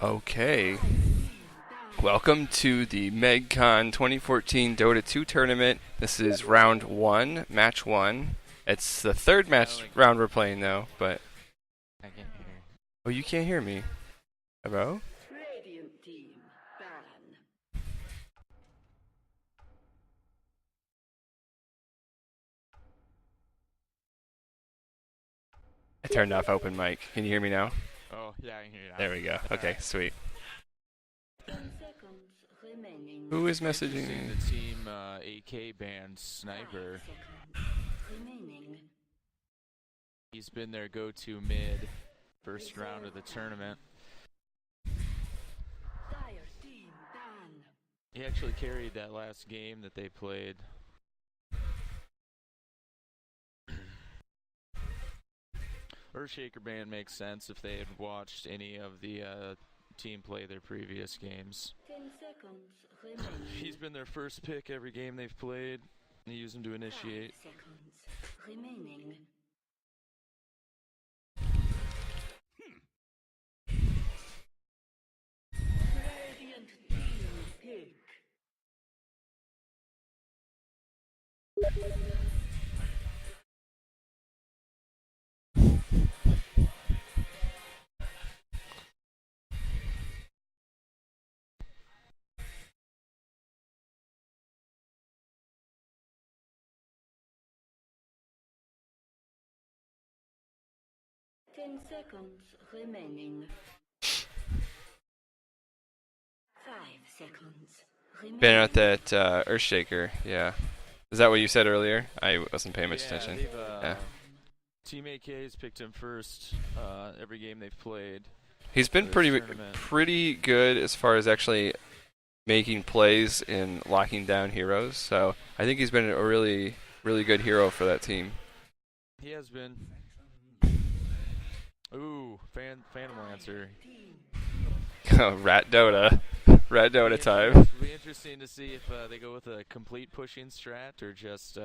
Okay. Welcome to the MEGCON 2014 Dota 2 tournament. This is round 1, match 1. It's the third round we're playing though, but... I can't hear you. Oh, you can't hear me? Hello? I turned off open mic. Can you hear me now? Oh, yeah, I can hear you now. There we go. Okay, Alright. sweet. Who is messaging me? The team AK band Sniper. He's been their go-to mid first round of the tournament. He actually carried that last game that they played. Earthshaker band makes sense if they had watched any of the team play their previous games. He's been their first pick every game they've played. They use him to initiate. Banner at that Earthshaker, yeah. Is that what you said earlier? I wasn't paying much attention. Yeah. Team AK's picked him first every game they've played. He's been pretty good as far as actually making plays and locking down heroes. So I think he's been a really good hero for that team. He has been. Ooh, Phantom Lancer. Rat Dota. Rat Dota time. It'll be interesting to see if they go with a complete pushing strat or just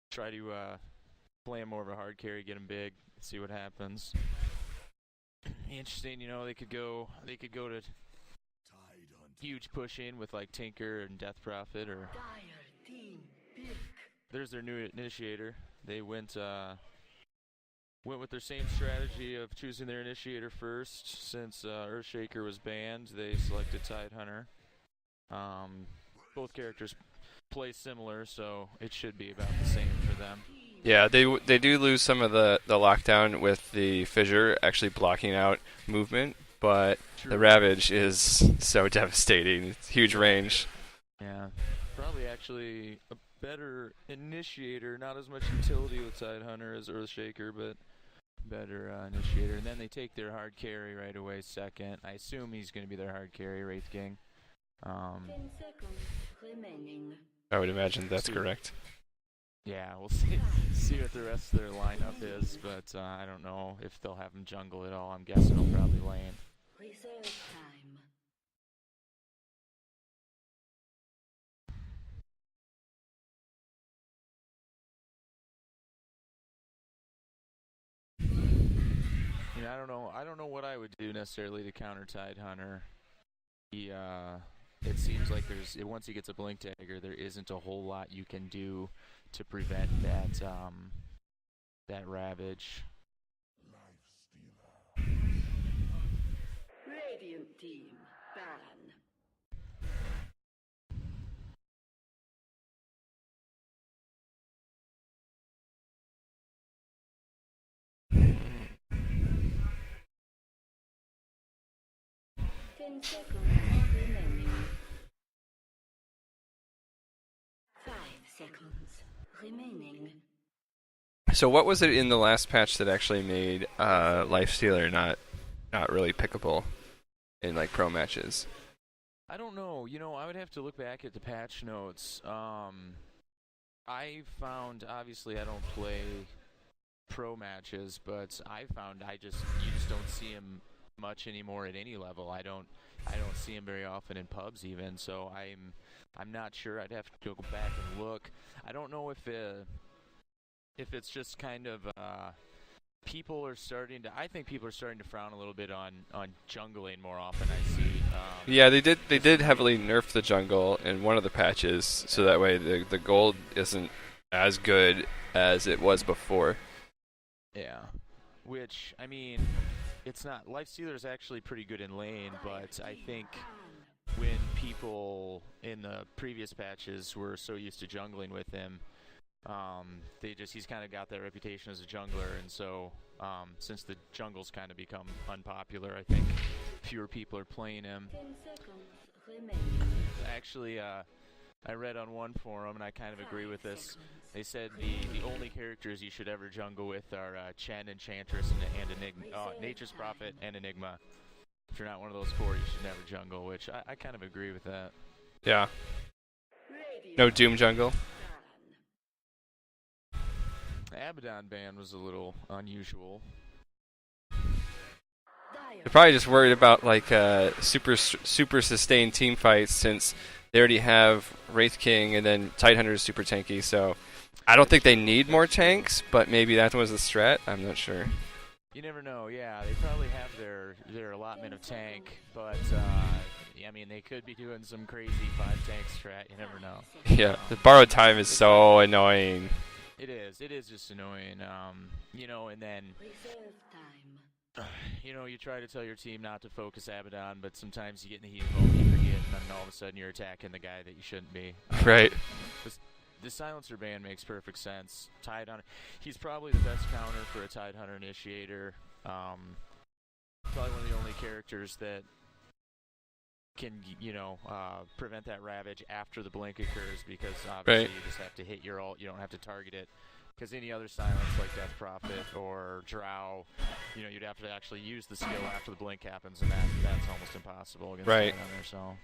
try to play him more of a hard carry, get him big, see what happens. Interesting, you know, they could go to huge pushing with like Tinker and Death Prophet, or there's their new initiator. They went with their same strategy of choosing their initiator first. Since Earthshaker was banned, they selected Tidehunter. Both characters play similar, so it should be about the same for them. Yeah, they do lose some of the lockdown with the Fissure actually blocking out movement, but the Ravage is so devastating. It's huge range. Yeah, probably actually a better initiator, not as much utility with Tidehunter as Earthshaker, but better initiator. And then they take their hard carry right away second. I assume he's going to be their hard carry, Wraith King. 10 seconds remaining. I would imagine that's correct. Yeah, we'll see what the rest of their lineup is, but I don't know if they'll have him jungle at all. I'm guessing he'll probably lane. Reserve time. Yeah, I don't know what I would do necessarily to counter Tidehunter. He it seems like once he gets a blink dagger, there isn't a whole lot you can do to prevent that Ravage. Radiant team, ban. Ten seconds remaining. 5 seconds remaining. So what was it in the last patch that actually made Lifestealer not really pickable in like pro matches? I don't know. You know, I would have to look back at the patch notes. I found, obviously I don't play pro matches, but I found you just don't see him much anymore at any level. I don't see him very often in pubs even, so I'm not sure. I'd have to go back and look. I don't know if if it's just kind of people are starting to. I think people are starting to frown a little bit on jungling more often. I see. Yeah, they did heavily nerf the jungle in one of the patches, so that way the gold isn't as good as it was before. Yeah, which I mean, it's not. Lifestealer is actually pretty good in lane, but I think when people in the previous patches were so used to jungling with him, he's kind of got that reputation as a jungler, and so since the jungle's kind of become unpopular, I think fewer people are playing him. 10 seconds remaining. Actually, I read on one forum, and I kind of agree with this. They said the only characters you should ever jungle with are Chen, Enchantress, and Enigma, Nature's Prophet, and Enigma. If you're not one of those four, you should never jungle, which I kind of agree with that. Yeah. Ready. No Doom jungle. The Abaddon ban was a little unusual. They're probably just worried about like super sustained team fights, since they already have Wraith King and then Tidehunter is super tanky. So I don't think they need more tanks, but maybe that was the strat. I'm not sure. You never know. Yeah, they probably have their allotment of tank, but I mean they could be doing some crazy 5-tank strat. You never know. Yeah, the borrowed time is so annoying. It is. It is just annoying. You know, and then Reserve time. you know, you try to tell your team not to focus Abaddon, but sometimes you get in the heat of the moment, you forget, and then all of a sudden you're attacking the guy that you shouldn't be. Right. The silencer ban makes perfect sense. Tidehunter, he's probably the best counter for a Tidehunter initiator. Probably one of the only characters that can, you know, prevent that ravage after the blink occurs, because obviously you just have to hit your ult. You don't have to target it. Because any other silence like Death Prophet or Drow, you know, you'd have to actually use the skill after the blink happens, and that's almost impossible against Right. Tidehunter. So.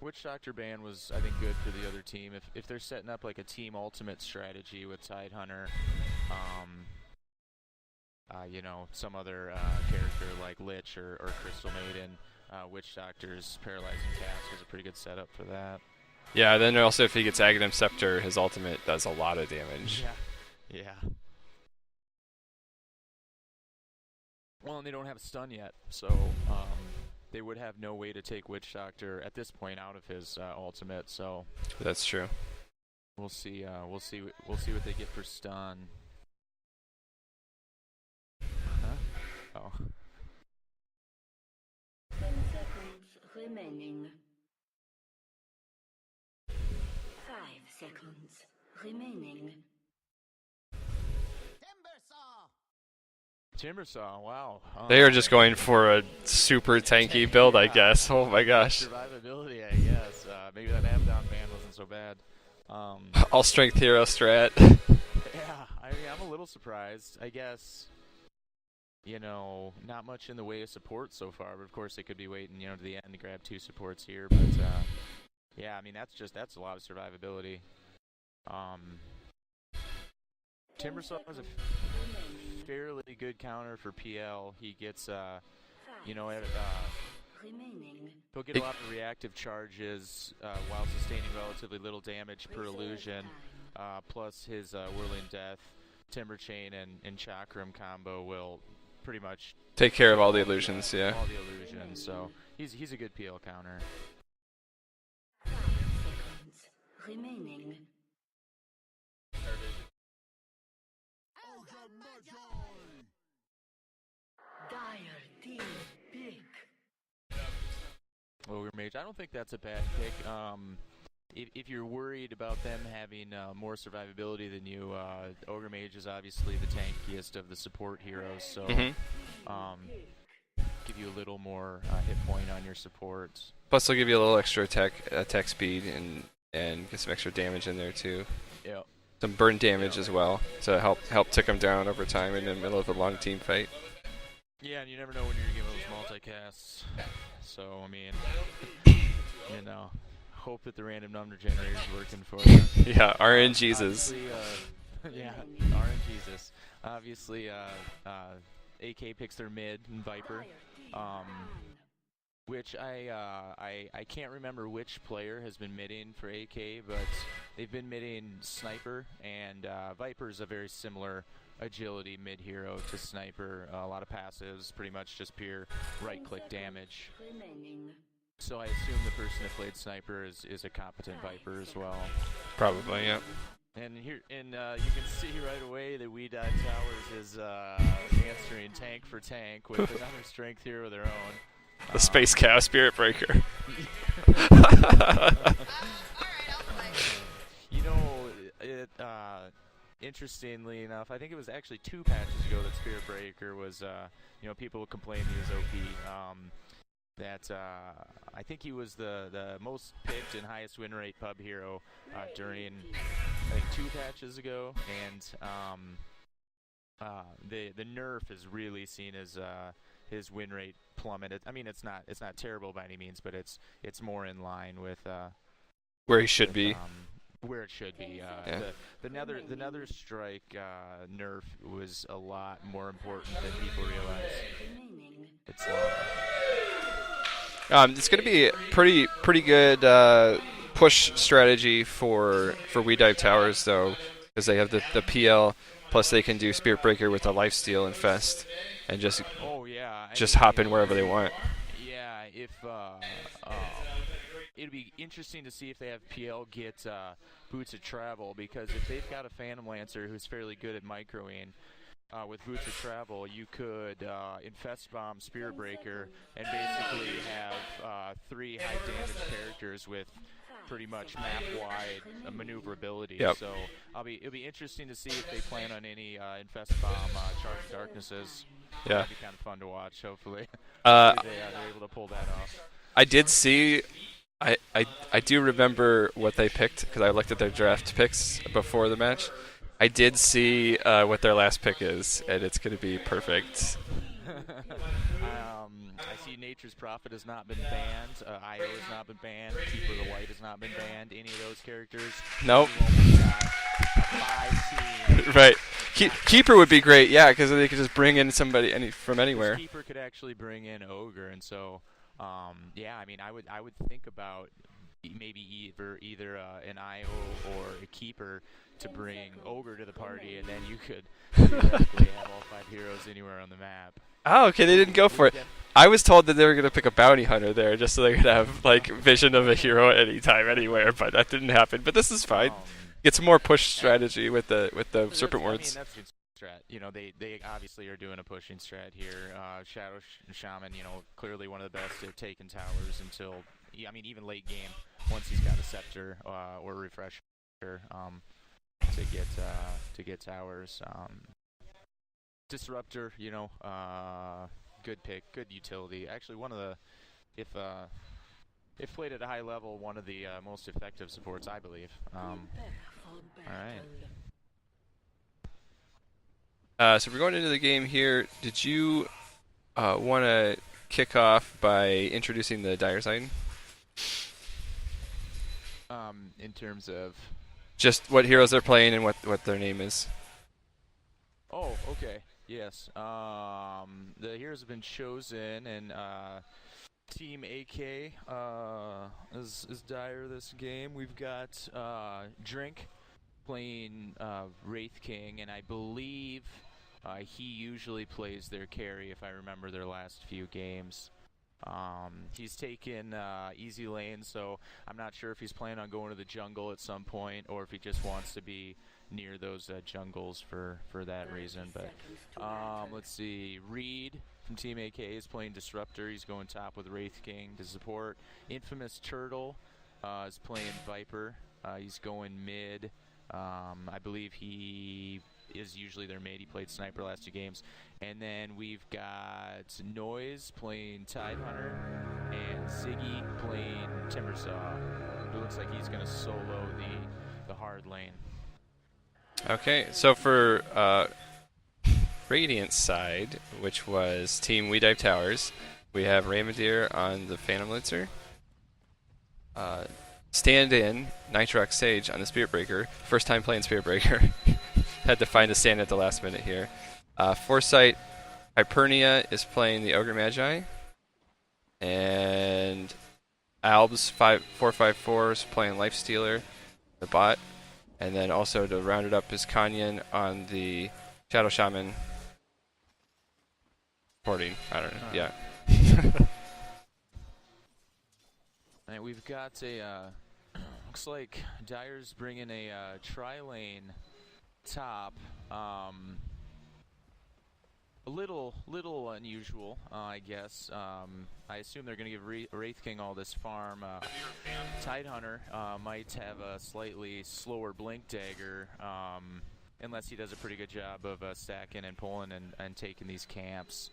Witch Doctor ban was, I think, good for the other team. If they're setting up like a team ultimate strategy with Tidehunter, you know, some other character like Lich or Crystal Maiden, Witch Doctor's Paralyzing Cast was a pretty good setup for that. Yeah, then also if he gets Aghanim Scepter, his ultimate does a lot of damage. Yeah. Well, and they don't have a stun yet, so they would have no way to take Witch Doctor at this point out of his ultimate. So That's true. we'll see. We'll see what they get for stun. Huh? Oh. 10 seconds remaining. 5 seconds remaining. Timbersaw, wow. They are just going for a super tanky build, I guess. Oh my gosh. Survivability, I guess. Maybe that Abaddon ban wasn't so bad. All strength hero strat. Yeah, I mean, I'm a little surprised. I guess, you know, not much in the way of support so far, but of course they could be waiting, you know, to the end to grab 2 supports here. But yeah, I mean, that's a lot of survivability. Timbersaw is a fairly good counter for PL. He gets, you know, Remaining. he'll get a lot of reactive charges while sustaining relatively little damage per illusion. Plus his Whirling Death, Timber Chain, and Chakram combo will pretty much Take care of all the illusions, yeah. all the illusions. So he's a good PL counter. 5 seconds remaining. Dire team pick. Ogre Mage, I don't think that's a bad pick. If you're worried about them having more survivability than you, Ogre Mage is obviously the tankiest of the support heroes, so give you a little more hit point on your support. Plus they'll give you a little extra attack speed and get some extra damage in there too. Yep. Some burn damage as well to help tick them down over time in the middle of a long team fight. Yeah, and you never know when you're giving those multicasts. So I mean, you know, hope that the random number generator is working for you. Yeah, RNGesus. Yeah, RNGesus. Obviously, AK picks their mid and Viper. which I can't remember which player has been midding for AK, but they've been midding Sniper, and Viper is a very similar agility mid hero to Sniper. A lot of passives, pretty much just pure right-click damage. Remaining. So I assume the person that played Sniper is a competent Viper as well. Probably, yeah. And here, you can see right away that We Dive Towers is answering tank for tank with another strength hero of their own. The Space Cow Spirit Breaker. You know, interestingly enough, I think it was actually 2 patches ago that Spirit Breaker was, people would complain he was OP. I think he was the most picked and highest win rate pub hero during, I think, 2 patches ago, and the nerf is really seen as his win rate plummet. I mean, it's not terrible by any means, but it's more in line with where he should be. Where it should be. Yeah. The Nether Strike nerf was a lot more important than people realize. Remaining. It's going to be a pretty good push strategy for We Dive Towers, though, because they have the PL, plus they can do Spirit Breaker with a Lifesteal and Fest, and just hop in wherever they want. Yeah, if it'd be interesting to see if they have PL get Boots of Travel, because if they've got a Phantom Lancer who's fairly good at microing, with Boots of Travel, you could Infest Bomb Spirit Breaker and basically have 3 high damage characters with pretty much map-wide maneuverability. Yep. So it'll be interesting to see if they plan on any Infest Bomb Charged Darknesses. Yeah. That'd be kind of fun to watch, hopefully. Uh, they're able to pull that off. I did see. I do remember what they picked because I looked at their draft picks before the match. I did see what their last pick is, and it's going to be perfect. I see Nature's Prophet has not been banned. IO has not been banned. Keeper of the White has not been banned. Any of those characters? Nope. Got a 5 team. Right. Keeper would be great, yeah, because they could just bring in somebody from anywhere. Keeper could actually bring in Ogre, and so, yeah, I mean, I would think about maybe either an IO or a Keeper to bring Ogre to the party, and then you could theoretically have all 5 heroes anywhere on the map. Oh, okay, they didn't go for it. I was told that they were going to pick a bounty hunter there just so they could have, like, vision of a hero at any time, anywhere, but that didn't happen. But this is fine. Get some more push strategy with the Serpent Wards. I mean, that's strat. You know, they obviously are doing a pushing strat here. Shadow Shaman, clearly one of the best at taking towers until, I mean, even late game, once he's got a scepter or a refresher to get towers. Disruptor, good pick, good utility. Actually, one of the, if played at a high level, one of the most effective supports, I believe. All right. So we're going into the game here. Did you want to kick off by introducing the Dire Sign? In terms of just what heroes they're playing and what their name is. Oh, okay. Yes. The heroes have been chosen, and Team AK is Dire this game. We've got Drink playing Wraith King, and I believe he usually plays their carry, if I remember their last few games. He's taken easy lane, so I'm not sure if he's planning on going to the jungle at some point, or if he just wants to be near those jungles for that reason. But let's see, Reed from Team AK is playing Disruptor. He's going top with Wraith King to support. Infamous Turtle is playing Viper. He's going mid. I believe he is usually their mid. He played Sniper last 2 games. And then we've got Noise playing Tidehunter and Ziggy playing Timbersaw. It looks like he's going to solo the hard lane. Okay, so for Radiant's side, which was Team We Dive Towers, we have Raymadeer on the Phantom Lancer. Stand-in, Nitrox Sage on the Spirit Breaker. First time playing Spirit Breaker. Had to find a stand at the last minute here. Foresight Hypernia is playing the Ogre Magi. And Albs 454 is playing Lifestealer, the bot. And then also to round it up is Kanyan on the Shadow Shaman. Porting, I don't know, yeah. And we've got a, looks like Dyer's bringing a tri-lane top. A little unusual, I guess. I assume they're going to give Wraith King all this farm. Tidehunter might have a slightly slower Blink Dagger, unless he does a pretty good job of stacking and pulling and taking these camps.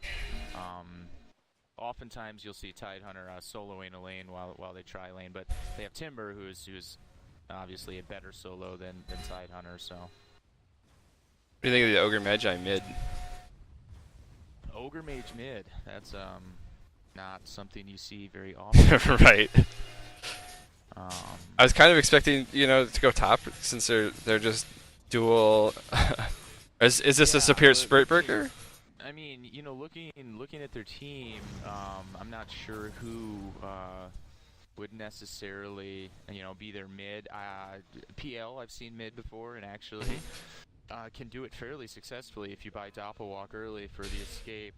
Oftentimes you'll see Tidehunter soloing a lane while they try lane, but they have Timber, who's obviously a better solo than Tidehunter. So, What do you think of the Ogre Magi mid? Ogre Mage mid. That's not something you see very often. Right. I was kind of expecting, to go top since they're just dual. Is this a superior Spirit Breaker? I mean, looking at their team, I'm not sure who would necessarily, be their mid. PL, I've seen mid before, and actually can do it fairly successfully if you buy Doppelwalk early for the escape.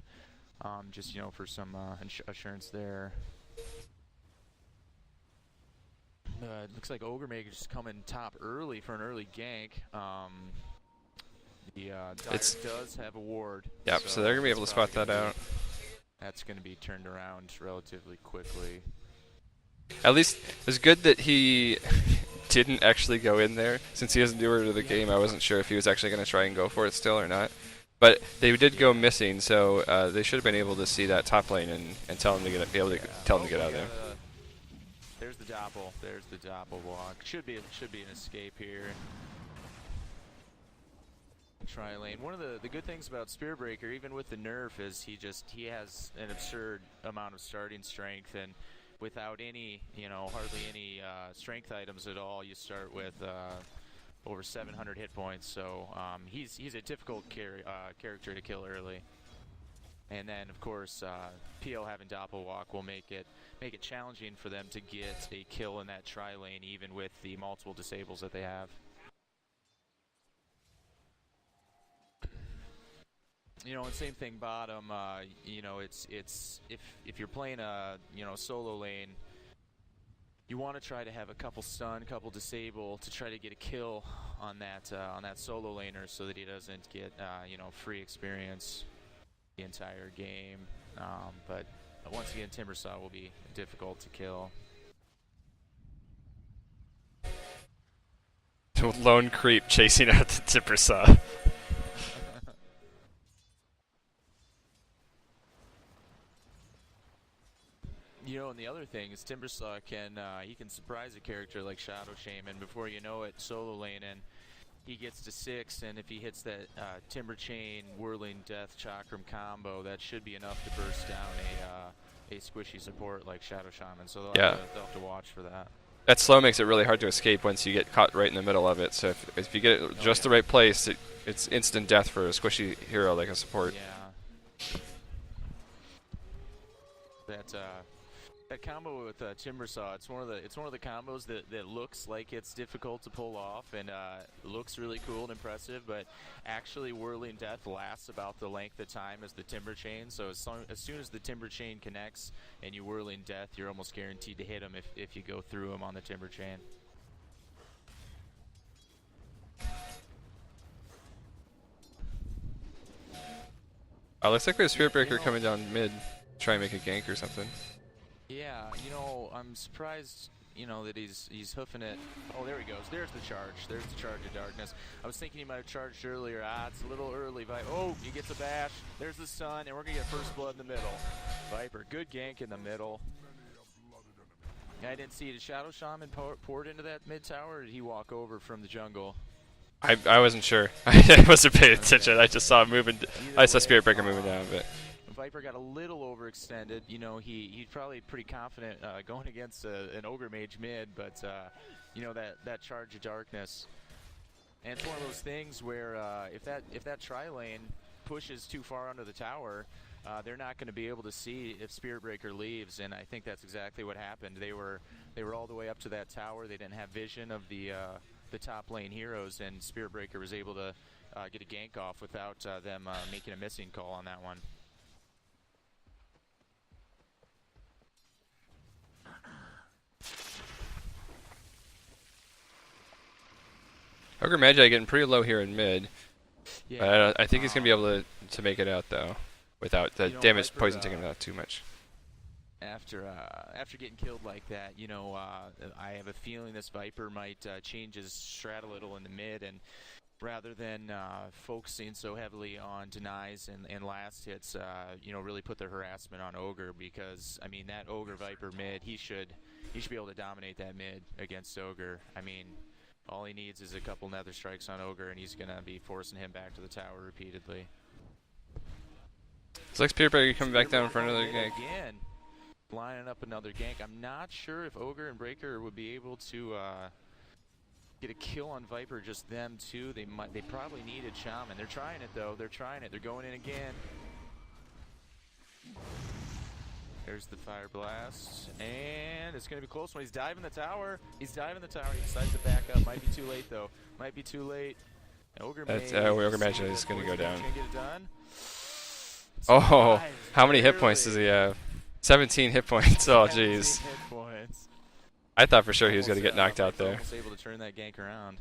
Just for some assurance there. It looks like Ogre Mage is coming top early for an early gank. Dyer does have a ward. Yep, so they're going to be able to spot that out. That's going to be turned around relatively quickly. At least it's good that he didn't actually go in there. Since he is newer to the game, I wasn't sure if he was actually going to try and go for it still or not. But they did go missing, so they should have been able to see that top lane and tell him to get tell him to get out of there. There's the Doppel. There's the Doppelwalk. Should be an escape here. Try lane. One of the good things about Spear Breaker, even with the nerf, is he has an absurd amount of starting strength, and without any, hardly any strength items at all, you start with over 700 hit points. So he's a difficult character to kill early. And then, of course, PL having Doppelwalk will make it challenging for them to get a kill in that tri lane, even with the multiple disables that they have. And same thing bottom. It's if you're playing a solo lane, you want to try to have a couple stun, couple disable to try to get a kill on that solo laner, so that he doesn't get free experience the entire game. But once again, Timbersaw will be difficult to kill. Lone creep chasing out the Timbersaw. And the other thing is Timbersaw can surprise a character like Shadow Shaman. Before you know it, solo lane, and he gets to 6, and if he hits that Timber Chain Whirling Death Chakram combo, that should be enough to burst down a squishy support like Shadow Shaman. So they'll have to watch for that. That slow makes it really hard to escape once you get caught right in the middle of it. So if you get it just the right place, it's instant death for a squishy hero like a support. Yeah. That combo with Timbersaw, it's one of the combos that looks like it's difficult to pull off, and looks really cool and impressive, but actually Whirling Death lasts about the length of time as the Timber Chain. So as soon as the Timber Chain connects and you Whirling Death, you're almost guaranteed to hit him if you go through him on the Timber Chain. Looks like we have Spirit Breaker coming down mid, try and make a gank or something. Yeah, I'm surprised, that he's hoofing it. Oh, there he goes. There's the charge. There's the charge of darkness. I was thinking he might have charged earlier. It's a little early. Oh, he gets a bash. There's the stun, and we're going to get first blood in the middle. Viper, good gank in the middle. I didn't see it. Did Shadow Shaman poured into that mid tower, or did he walk over from the jungle? I wasn't sure. I wasn't paying attention. I just saw him moving. I saw Spirit Breaker moving down a bit. Viper got a little overextended. He's probably pretty confident going against an Ogre Mage mid, but that charge of darkness, and it's one of those things where if that tri lane pushes too far under the tower, they're not going to be able to see if Spirit Breaker leaves, and I think that's exactly what happened. They were all the way up to that tower. They didn't have vision of the top lane heroes, and Spirit Breaker was able to get a gank off without them making a missing call on that one. Ogre Magi getting pretty low here in mid. Yeah, I think he's going to be able to make it out, though, without the damage Viper, poison taking him out too much. After getting killed like that, I have a feeling this Viper might change his strat a little in the mid, and rather than focusing so heavily on denies and last hits, really put the harassment on Ogre, because I mean that Ogre Viper mid, he should be able to dominate that mid against Ogre. I mean, all he needs is a couple nether strikes on Ogre, and he's gonna be forcing him back to the tower repeatedly. It's like Spirit Breaker coming back down for another gank. Again, lining up another gank. I'm not sure if Ogre and Breaker would be able to get a kill on Viper, just them two. They probably needed Shaman. They're trying it though. They're trying it. They're going in again. There's the Fire Blast, and it's going to be close when he's diving the tower. He's diving the tower. He decides to back up. Might be too late though. Might be too late. Ogre Magi is going to go down. Get it done. Oh, how many hit points does he have? 17 hit points. Oh, jeez. I thought for sure he was going to get knocked out there. Almost able to turn that gank around.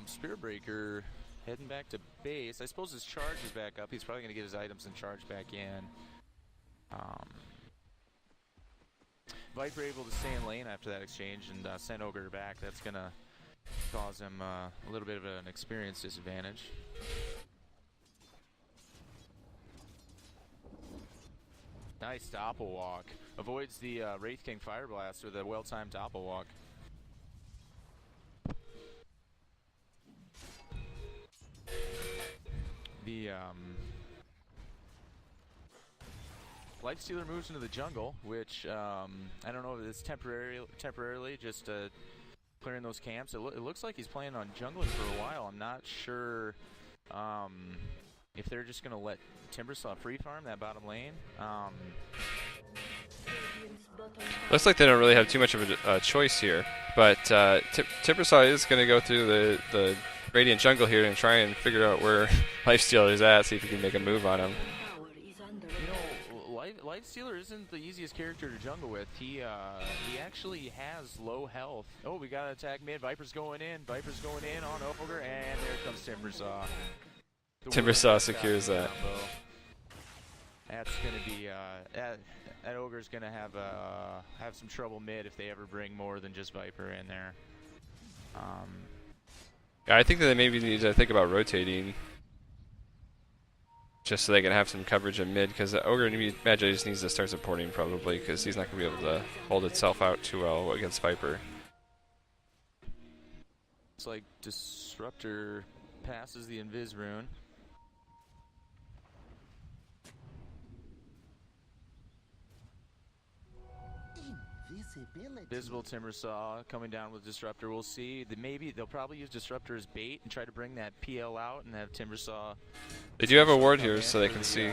Spirit Breaker heading back to base. I suppose his charge is back up. He's probably going to get his items and charge back in. Viper able to stay in lane after that exchange and send Ogre back. That's going to cause him a little bit of an experience disadvantage. Nice doppelwalk. Avoids the Wraith King Fire Blast with a well-timed doppelwalk. The Lifestealer moves into the jungle, which I don't know if it's temporarily just clearing those camps. It looks like he's planning on jungling for a while. I'm not sure if they're just going to let Timbersaw free farm that bottom lane. Looks like they don't really have too much of a choice here, but Timbersaw is going to go through the Radiant jungle here and try and figure out where Lifestealer is at, see if he can make a move on him. Lifestealer isn't the easiest character to jungle with. He actually has low health. Oh, we got an attack mid. Viper's going in. On Ogre, and there comes Timbersaw. Timbersaw secures that. That's gonna be that Ogre's gonna have some trouble mid if they ever bring more than just Viper in there. Yeah, I think that they maybe need to think about rotating, just so they can have some coverage in mid, because Ogre Magi just needs to start supporting probably, because he's not going to be able to hold itself out too well against Viper. It's like Disruptor passes the Invis rune. Visible Timbersaw coming down with Disruptor. We'll see. Maybe they'll probably use Disruptor as bait and try to bring that PL out and have Timbersaw. They do have a ward here, so they can see.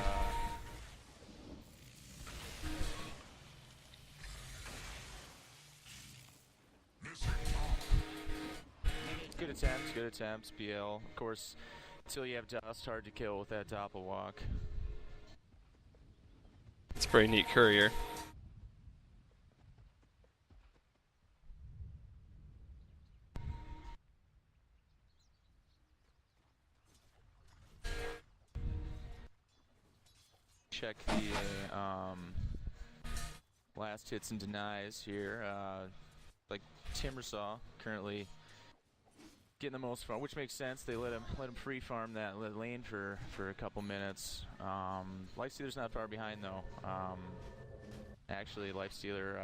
Good attempts, PL. Of course, until you have Dust, hard to kill with that doppelwalk. It's a pretty neat courier. Check the last hits and denies here. Like Timbersaw currently getting the most farm, which makes sense. They let him free farm that lane for a couple minutes. Lifestealer's not far behind though. Actually, Lifestealer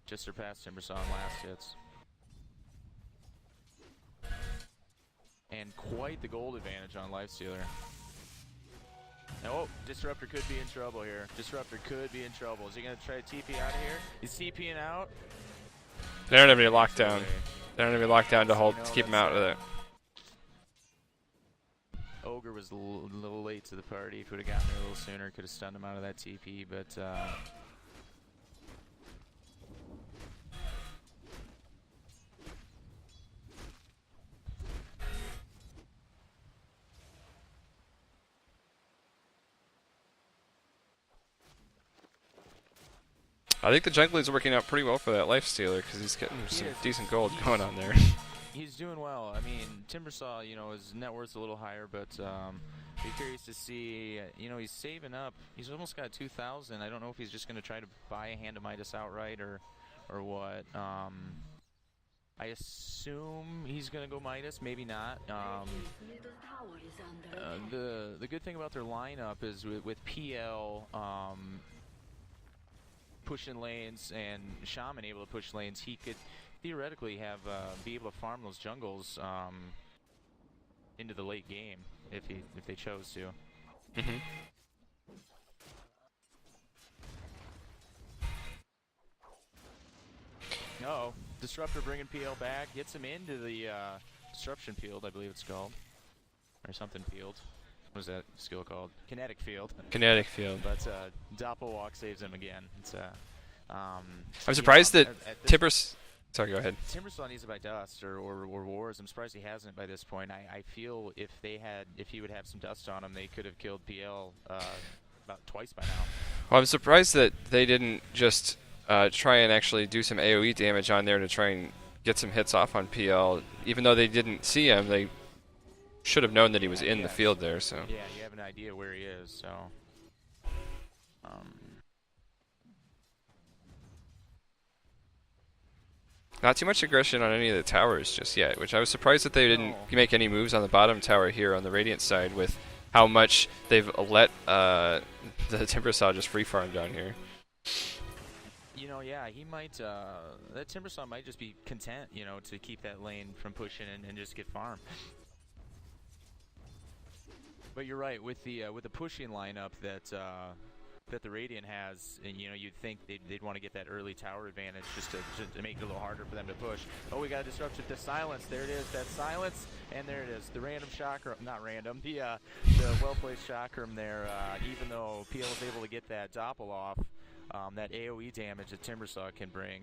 just surpassed Timbersaw in last hits. And quite the gold advantage on Lifestealer. Oh, Disruptor could be in trouble here. Disruptor could be in trouble. Is he going to try to TP out of here? He's TPing out. They don't have any lockdown. They're gonna be locked down to hold You know, to keep him out of it. Ogre was a little late to the party. If he would have gotten there a little sooner, could have stunned him out of that TP, but I think the jungler's working out pretty well for that lifestealer because he's getting some decent gold going on there. he's doing well. I mean, Timbersaw, you know, his net worth's a little higher, but be curious to see. You know, he's saving up. He's almost got 2,000. I don't know if he's just going to try to buy a hand of Midas outright or what. I assume he's going to go Midas, maybe not. Middle tower is under attack. The good thing about their lineup is with PL pushing lanes and Shaman able to push lanes, he could theoretically have be able to farm those jungles into the late game if they chose to. Mm-hmm. No, Disruptor bringing PL back, gets him into the Disruption Field, I believe it's called, or something field. What is that skill called? Kinetic Field. Kinetic Field. But Doppelwalk saves him again. It's I'm surprised that Timbers. Sorry, go ahead. Timbersaw needs to buy Dust or Wars. I'm surprised he hasn't by this point. I feel if he would have some Dust on him, they could have killed PL about twice by now. Well, I'm surprised that they didn't just try and actually do some AoE damage on there to try and get some hits off on PL. Even though they didn't see him, they should have known that he was in the field there. So yeah, you have an idea where he is. So not too much aggression on any of the towers just yet, which I was surprised that they didn't make any moves on the bottom tower here on the Radiant side with how much they've let the Timbersaw just free farm down here. You know, yeah, he might. That Timbersaw might just be content, you know, to keep that lane from pushing and just get farm. But you're right, with the pushing lineup that the Radiant has, and you know, you'd think they'd want to get that early tower advantage just to make it a little harder for them to push. Oh, we got a disruption to silence. There it is, that silence, and there it is, the random shocker, not random, the well-placed shocker there. Even though PL is able to get that doppel off, that AoE damage that Timbersaw can bring,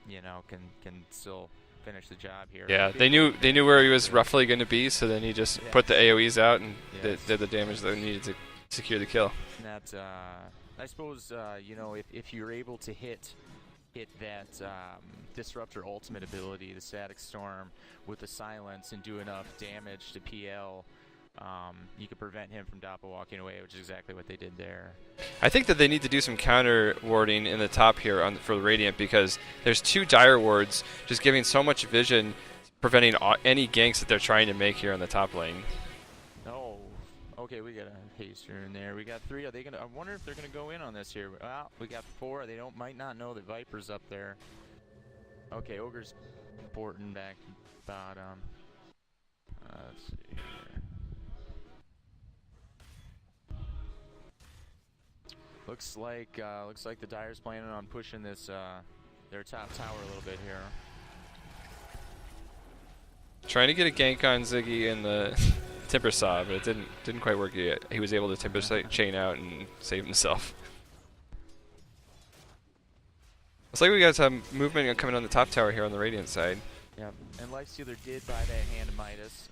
you know, can still finish the job here. Yeah, they knew where he was roughly going to be, so then he just put the AoEs out and did the damage that they needed to secure the kill. And that, I suppose, you know, if you're able to hit that Disruptor ultimate ability, the Static Storm, with the silence and do enough damage to PL, you could prevent him from doppel walking away, which is exactly what they did there. I think that they need to do some counter warding in the top here for the Radiant because there's two dire wards just giving so much vision, preventing any ganks that they're trying to make here on the top lane. Oh, okay, we got a haster in there. We got 3. Are they gonna? I wonder if they're gonna go in on this here. Well, we got 4. They might not know that Viper's up there. Okay, Ogre's important back bottom. Let's see here. Looks like the Dire's planning on pushing this their top tower a little bit here. Trying to get a gank on Ziggy in the Timbersaw, but it didn't quite work yet. He was able to Timbersaw chain out and save himself. Looks like we got some movement coming on the top tower here on the Radiant side. Yeah, and Lifestealer did buy that hand of Midas.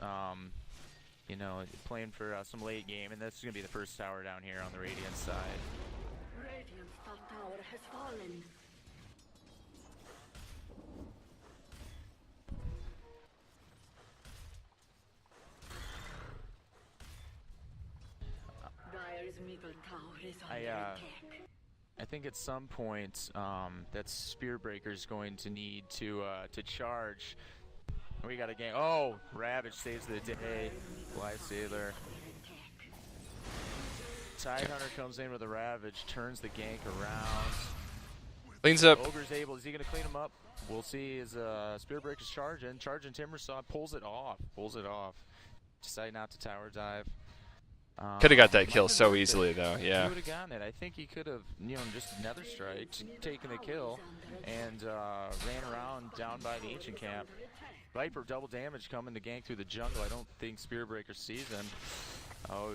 You know, playing for some late game, and this is gonna be the first tower down here on the Radiant side. Radiant's top tower has fallen. Dire's middle tower is under attack. I think at some point that Spearbreaker is going to need to charge. We got a game. Oh, Ravage saves the day. Lifestealer. Tidehunter comes in with a Ravage, turns the gank around. Cleans up. Ogre's able. Is he going to clean him up? We'll see. Is Spearbreaker's charging Timbersaw, pulls it off. Decide not to tower dive. Could have got that kill Might have so worth it. easily, though. He Yeah. would have gotten it. I think he could have, just nether strike, taken the kill, and ran around down by the ancient camp. Viper double damage coming to gank through the jungle. I don't think Spearbreaker sees him. Oh,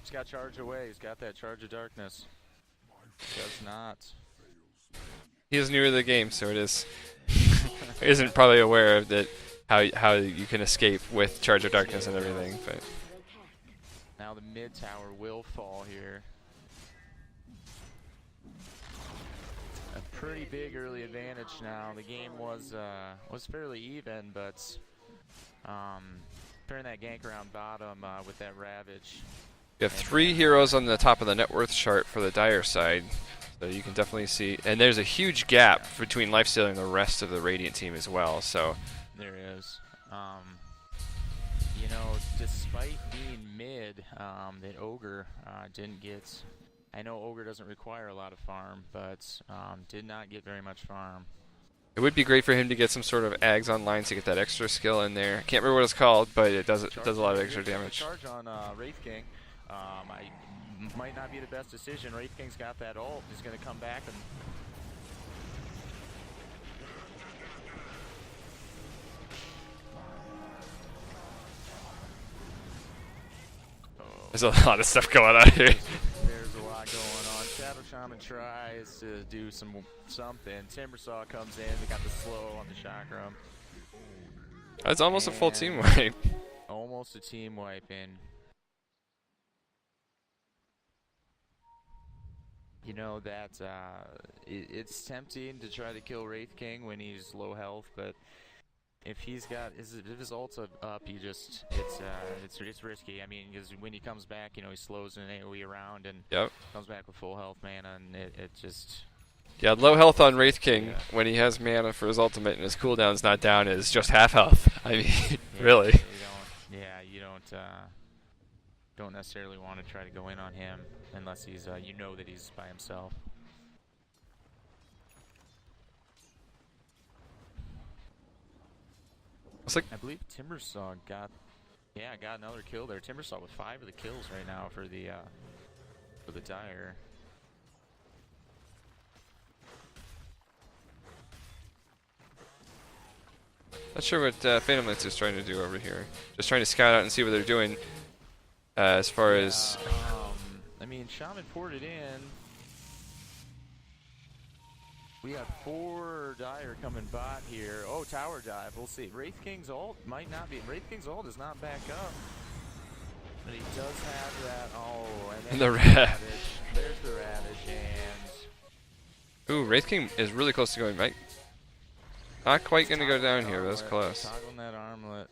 he's got charge away. He's got that charge of darkness. Does not. He is newer to the game, so it is isn't probably aware of that how you can escape with Charge of Darkness and everything. But Now the mid tower will fall here. A pretty big early advantage now. The game was fairly even, but turn that gank around bottom with that Ravage. you have 3 heroes on the top of the net worth chart for the Dire side, so you can definitely see. And there's a huge gap between Lifestealer and the rest of the Radiant team as well. So There is. Despite being mid, that Ogre didn't get. I know Ogre doesn't require a lot of farm, but did not get very much farm. it would be great for him to get some sort of Ags online to get that extra skill in there. Can't remember what it's called, but it does a lot of extra damage. Charge on Wraith King. I might not be the best decision. Wraith King's got that ult. He's going to come back and. There's a lot of stuff going on here. There's a lot going on. Shadow Shaman tries to do something. Timbersaw comes in. They got the slow on the chakram. That's almost a full And team wipe. Almost a team wipe in. It's tempting to try to kill Wraith King when he's low health, but if he's got if his ult's up, it's risky. I mean, because when he comes back, he slows an AOE around and comes back with full health mana, and it just. Yeah, low health on Wraith King when he has mana for his ultimate and his cooldown's not down is just half health. I mean, really. You don't necessarily want to try to go in on him unless he's that he's by himself. It's like I believe Timbersaw got another kill there. Timbersaw with 5 of the kills right now for the Dire. not sure what Phantom Knights is trying to do over here. Just trying to scout out and see what they're doing as far as. I mean, Shaman poured it in. We got 4 Dire coming bot here. Oh, tower dive. We'll see. Wraith King's ult might not be. Wraith King's ult is not back up. But he does have that. Oh, and The Ravage. There's the Ravage, and. Ooh, Wraith King is really close to going right. Not quite going to go down here, but that's close. Toggling that armlet.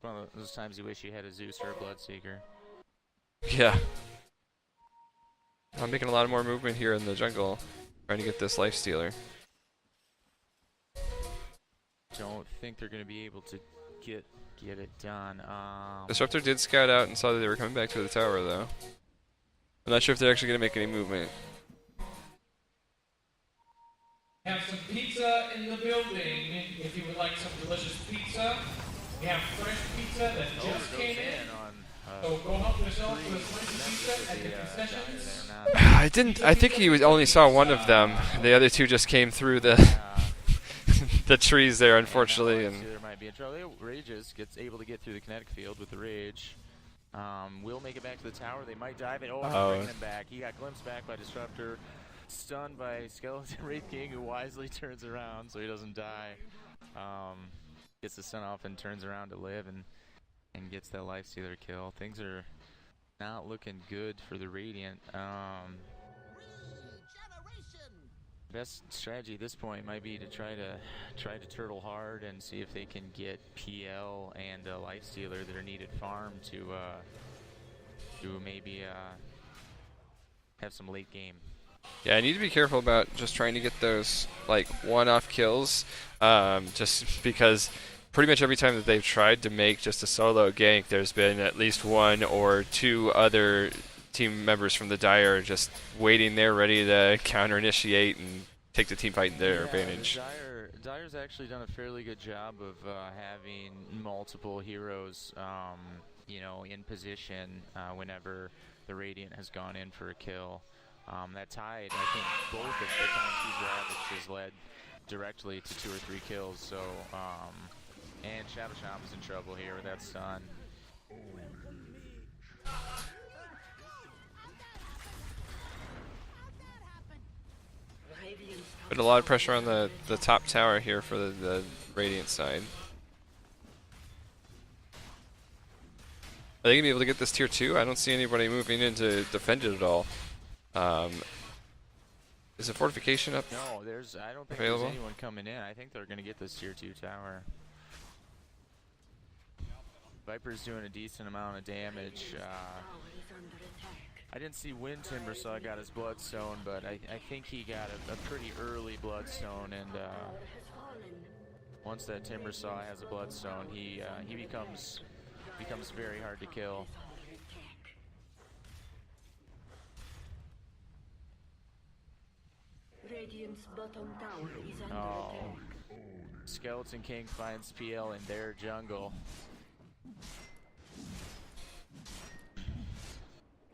One of those times you wish you had a Zeus or a Bloodseeker. Yeah. I'm making a lot more movement here in the jungle, trying to get this Lifestealer. Don't think they're going to be able to get it done. Disruptor did scout out and saw that they were coming back to the tower, though. I'm not sure if they're actually going to make any movement. Have some pizza in the building if you would like some delicious pizza. We have fresh pizza that just came in. So go help yourself to a slice of pizza at the concessions. I think he only saw one of them. The other 2 just came through the the trees there, unfortunately. And there might be a trouble. Rages gets able to get through the kinetic field with the rage. Will make it back to the tower. They might dive it. Oh, bringing him back. He got glimpsed back by Disruptor. Stunned by Skeleton Wraith King, who wisely turns around so he doesn't die. Gets the stun off and turns around to live and gets that Lifestealer kill. Things are not looking good for the Radiant. Best strategy at this point might be to try to turtle hard and see if they can get PL and a Lifestealer that are needed farm to maybe have some late game. yeah, I need to be careful about just trying to get those like one-off kills, just because pretty much every time that they've tried to make just a solo gank, there's been at least 1 or 2 other team members from the Dire just waiting there ready to counter-initiate and take the team fight in their advantage. Dyer's actually done a fairly good job of having multiple heroes, you know, in position whenever the Radiant has gone in for a kill. That Tide, I think both of the times he's ravaged has led directly to 2 or 3 kills. So, and Shadow Shaman's in trouble here with that stun. Put a lot of pressure on the top tower here for the Radiant side. Are they gonna be able to get this tier 2? I don't see anybody moving in to defend it at all. Is the fortification up? No, I don't think available? there's anyone coming in. I think they're gonna get this tier 2 tower. Viper's doing a decent amount of damage. I didn't see when Timbersaw got his Bloodstone, but I think he got a pretty early Bloodstone, and once that Timbersaw has a Bloodstone, he becomes very hard to kill. Radiant's bottom tower is under attack. Skeleton King finds PL in their jungle.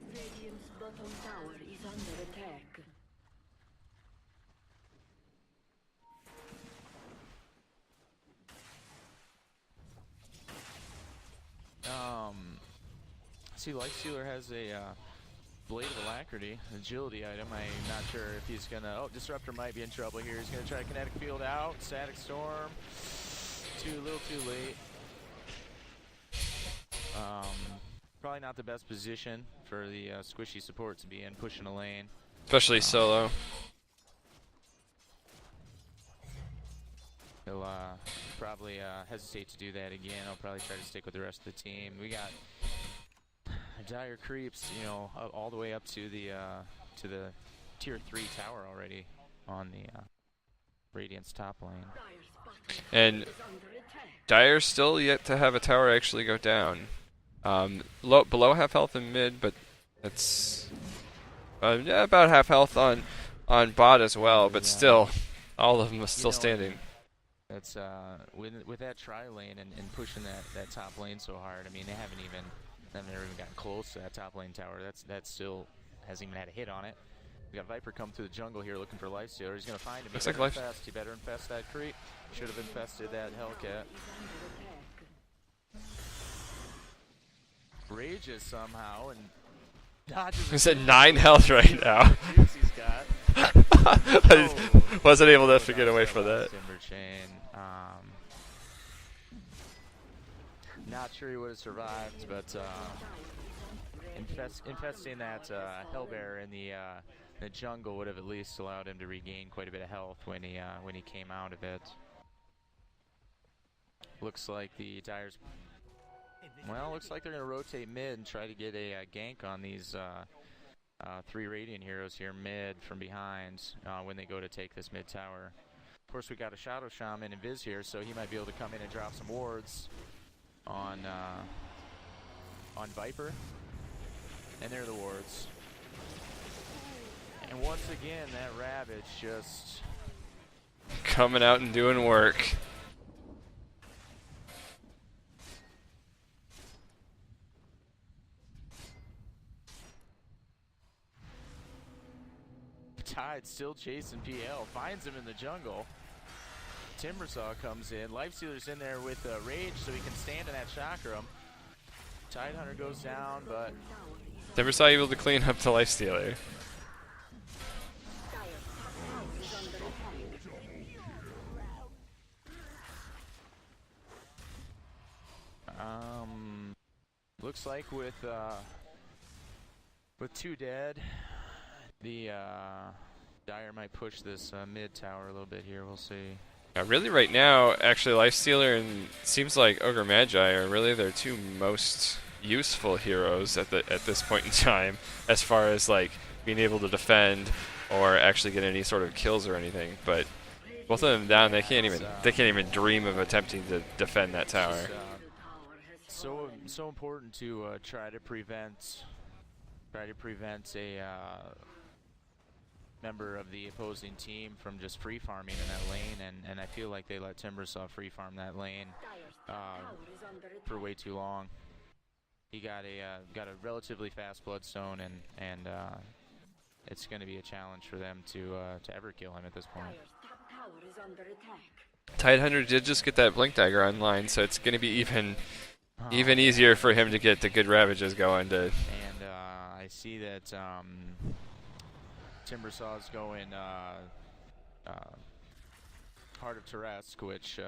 Radiant's bottom tower is under attack. See, Lifestealer has a Blade of Alacrity, agility item. I'm not sure if he's gonna. Oh, Disruptor might be in trouble here. He's gonna try Kinetic Field out. Static Storm. A little too late. Probably not the best position for the squishy support to be in, pushing a lane. Especially solo. He'll probably hesitate to do that again. I'll probably try to stick with the rest of the team. We got Dire creeps, you know, all the way up to the tier 3 tower already on the Radiant's top lane. And Dire's still yet to have a tower actually go down. Below half health in mid, but it's yeah, about half health on bot as well. But still, all of them are still standing. That's with that tri lane and pushing that top lane so hard. I mean, they haven't even gotten close to that top lane tower. That still hasn't even had a hit on it. We got Viper come through the jungle here looking for Lifestealer. He's gonna find him. Looks like Life. He better infest that creep. Should have infested that Hellcat. Rages somehow and dodges. He's at 9 health right now. He's got. Wasn't able to get away from that. Timber Chain. Not sure he would have survived, but infesting that Hellbear in the jungle would have at least allowed him to regain quite a bit of health when he came out of it. Looks like the Dire's. Well, looks like they're going to rotate mid and try to get a gank on these 3 Radiant heroes here mid from behind when they go to take this mid tower. Of course, we got a Shadow Shaman and Viz here, so he might be able to come in and drop some wards on Viper. And there are the wards. And once again, that Ravage just coming out and doing work. Tide still chasing PL, finds him in the jungle. Timbersaw comes in, Lifestealer's in there with Rage so he can stand in that chakram. Tidehunter goes down, but Timbersaw able to clean up the Lifestealer. looks like with 2 dead, the Dire might push this mid tower a little bit here. We'll see. Really, right now, actually, Lifestealer and seems like Ogre Magi are really their 2 most useful heroes at this point in time, as far as like being able to defend or actually get any sort of kills or anything. But both of them down, they can't even dream of attempting to defend that tower. So important to try to prevent a member of the opposing team from just free farming in that lane, and I feel like they let Timbersaw free farm that lane for way too long. He got a relatively fast Bloodstone, and it's going to be a challenge for them to ever kill him at this point. Tidehunter did just get that Blink Dagger online, so it's going to be even easier for him to get the good Ravages going. And I see that Timbersaw's going Heart of Teresk, which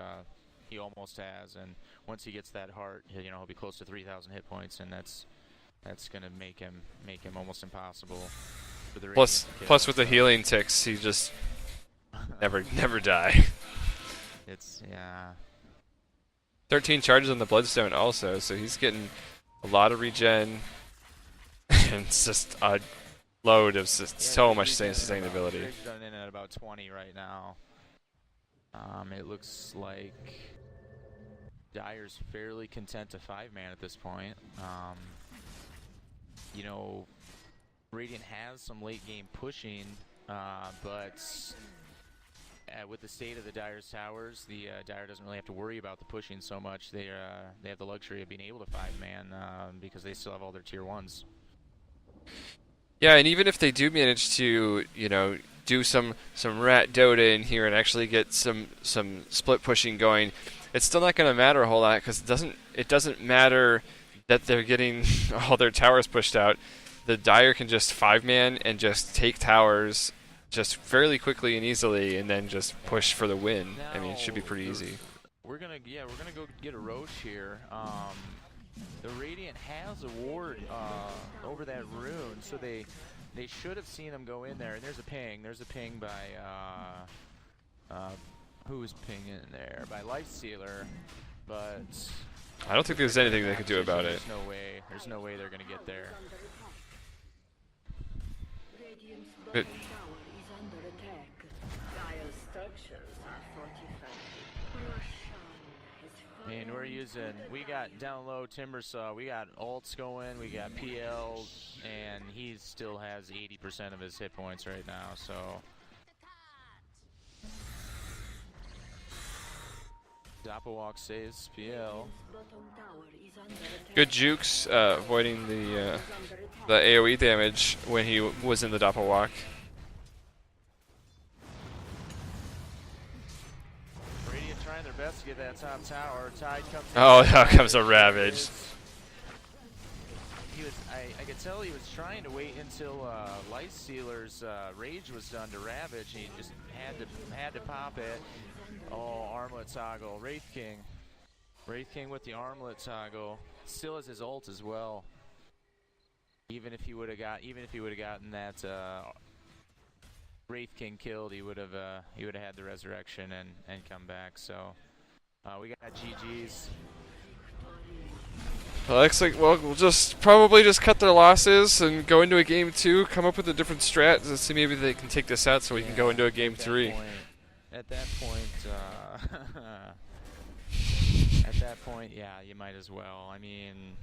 he almost has, and once he gets that heart, he'll be close to 3,000 hit points, and that's going to make him almost impossible for the plus with the healing ticks, he just never die. It's 13 charges on the Bloodstone also, so he's getting a lot of regen, and it's just a load of so much sustainability. He's done in at about 20 right now. It looks like Dire's fairly content to 5-man at this point. Radiant has some late game pushing, but with the state of the Dire's towers, the Dire doesn't really have to worry about the pushing so much. They have the luxury of being able to 5-man because they still have all their tier 1s. Yeah, and even if they do manage to, do some rat Dota in here and actually get some split pushing going, it's still not going to matter a whole lot because it doesn't matter that they're getting all their towers pushed out. The Dire can just 5-man and just take towers just fairly quickly and easily, and then just push for the win. Now, I mean, it should be pretty easy. We're gonna go get a Roach here. The Radiant has a ward over that rune, so they should have seen him go in there. And there's a ping. There's a ping by who's pinging in there? By Lifestealer, but I don't think there's anything they could do about it. There's no way they're gonna get there. Good. And we got down low Timbersaw, we got ults going, we got PL, and he still has 80% of his hit points right now, so. Doppelwalk saves PL. Good jukes, avoiding the AoE damage when he was in the Doppelwalk. Radiant trying their best to get that top tower. Tide comes in. Oh, now comes a Ravage. I could tell he was trying to wait until Lightstealer's rage was done to Ravage. He just had to pop it. Oh, armlet toggle. Wraith King with the armlet toggle. Still has his ult as well. Even if he would have gotten that Wraith King killed, he would have had the resurrection and come back. So we got GGs. Well, looks like we'll probably just cut their losses and go into a game 2. Come up with a different strat and see maybe they can take this out so we can go into a game 3. At that point, yeah, you might as well. I mean,